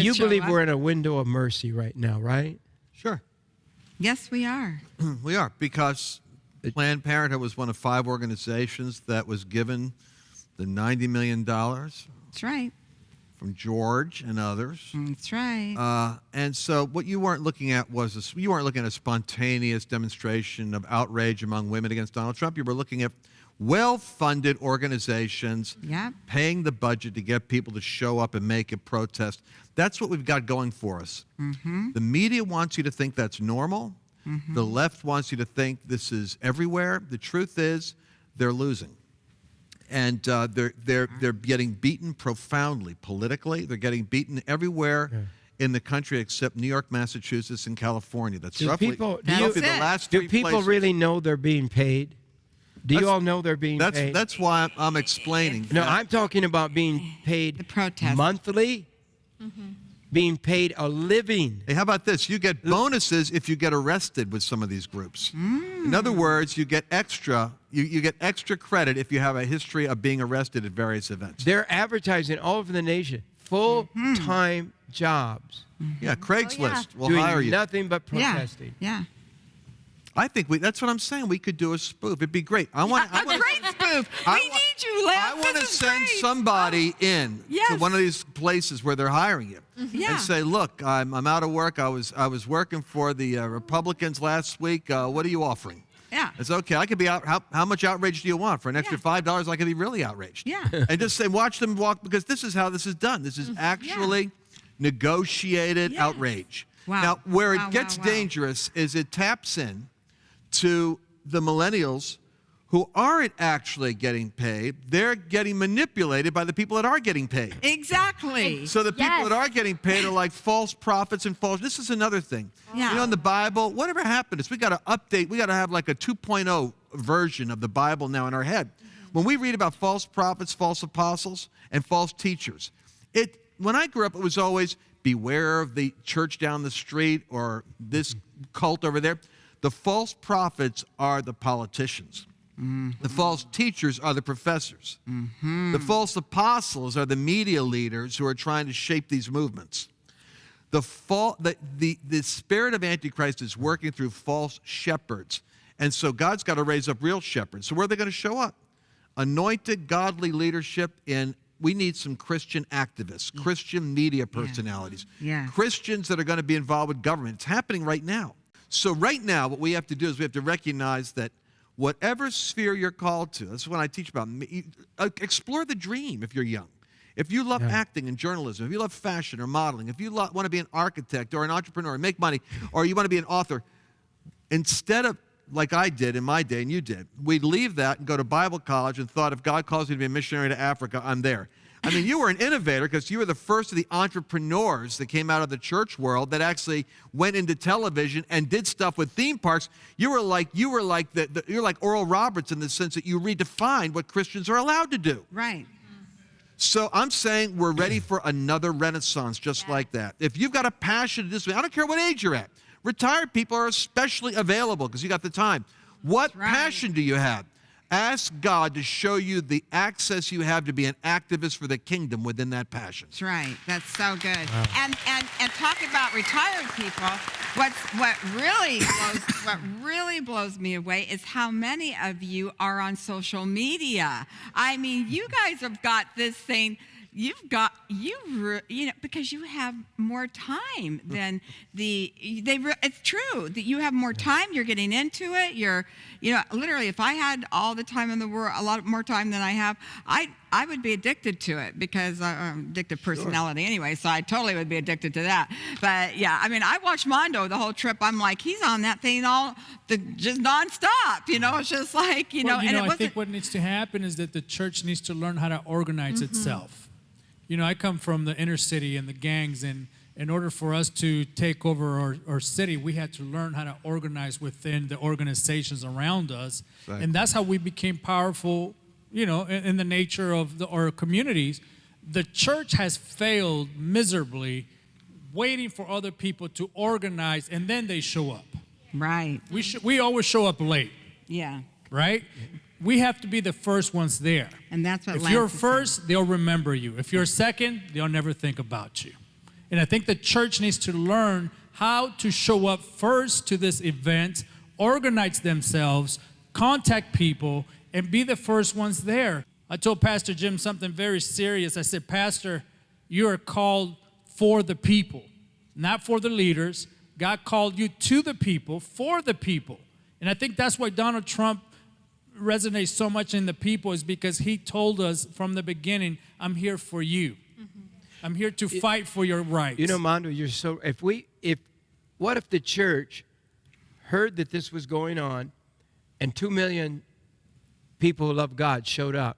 You show believe up. we're in a window of mercy right now, right? Sure. Yes, we are. We are, because Planned Parenthood was one of 5 organizations that was given the $90 million That's right. from George and others. That's right. And so what you weren't looking at was you weren't looking at a spontaneous demonstration of outrage among women against Donald Trump. You were looking at well-funded organizations Yep. paying the budget to get people to show up and make a protest. That's what we've got going for us. The media wants you to think that's normal. The left wants you to think this is everywhere. The truth is, they're losing. And they're getting beaten profoundly politically. They're getting beaten everywhere in the country except New York, Massachusetts, and California. That's roughly the last Do 3 people places. really know they're being paid? Do you all know they're being paid? That's why I'm explaining. No, I'm talking about being paid The protest. monthly, being paid a living. Hey, how about this? You get bonuses if you get arrested with some of these groups. In other words, you get extra. You get extra credit if you have a history of being arrested at various events. They're advertising all over the nation, full-time jobs, Yeah, Craigslist will doing hire you. nothing but Yeah. protesting. Yeah. I think that's what I'm saying. We could do a spoof. It'd be great. I want. A great spoof. I We wa- need you, Liz. I want to This is send great. somebody in to Yes. one of these places where they're hiring you, Yeah. and say, "Look, I'm out of work. I was working for the Republicans last week. What are you offering?" Yeah. It's okay. I could be out. How much outrage do you want? For an extra $5, I could be really outraged. Yeah. And just say, watch them walk, because this is how this is done. This is actually negotiated Yeah. outrage. Wow. Now, where Wow, it gets wow, wow. dangerous is it taps in to the millennials who aren't actually getting paid. They're getting manipulated by the people that are getting paid. Exactly. So the people Yes. that are getting paid are like false prophets and false. This is another thing. Yeah. You know, in the Bible, whatever happened is we got to update. We got to have like a 2.0 version of the Bible now in our head. When we read about false prophets, false apostles, and false teachers, when I grew up, it was always beware of the church down the street or this cult over there. The false prophets are the politicians. The false teachers are the professors. The false apostles are the media leaders who are trying to shape these movements. The spirit of Antichrist is working through false shepherds. And so God's got to raise up real shepherds. So where are they going to show up? Anointed, godly leadership we need some Christian activists, Christian media personalities, Yeah. Christians that are going to be involved with government. It's happening right now. So right now, what we have to do is we have to recognize that whatever sphere you're called to, this is what I teach about, explore the dream if you're young. If you love acting and journalism, if you love fashion or modeling, if you want to be an architect or an entrepreneur and make money, or you want to be an author, instead of, like I did in my day and you did, we'd leave that and go to Bible college and thought, if God calls me to be a missionary to Africa, I'm there. I mean, you were an innovator because you were the first of the entrepreneurs that came out of the church world that actually went into television and did stuff with theme parks. You're like Oral Roberts in the sense that you redefined what Christians are allowed to do. Right. So I'm saying we're ready for another renaissance just like that. If you've got a passion to do something, I don't care what age you're at. Retired people are especially available because you got the time. What right. passion do you have? Ask God to show you the access you have to be an activist for the kingdom within that passion. That's right. That's so good. And talk about retired people. What really blows me away is how many of you are on social media. I mean, you guys have got this thing. Because you have more time than it's true that you have more time. You're getting into it. Literally, if I had all the time in the world, a lot more time than I have, I would be addicted to it because I'm addictive personality anyway, so I totally would be addicted to that. But yeah, I mean, I watched Mondo the whole trip. I'm like, he's on that thing just nonstop. It's just like, I think what needs to happen is that the church needs to learn how to organize itself. I come from the inner city and the gangs, and in order for us to take over our city, we had to learn how to organize within the organizations around us. Right. And that's how we became powerful, in the nature of our communities. The church has failed miserably waiting for other people to organize, and then they show up. Right. We always show up late. Yeah. Right? We have to be the first ones there. And that's what If you're first, they'll remember you. If you're second, they'll never think about you. And I think the church needs to learn how to show up first to this event, organize themselves, contact people, and be the first ones there. I told Pastor Jim something very serious. I said, Pastor, you are called for the people, not for the leaders. God called you to the people, for the people. And I think that's why Donald Trump resonates so much in the people, is because he told us from the beginning, I'm here for you. I'm here to fight for your rights. You know, Mondo, you're so, what if the church heard that this was going on and 2 million people who love God showed up?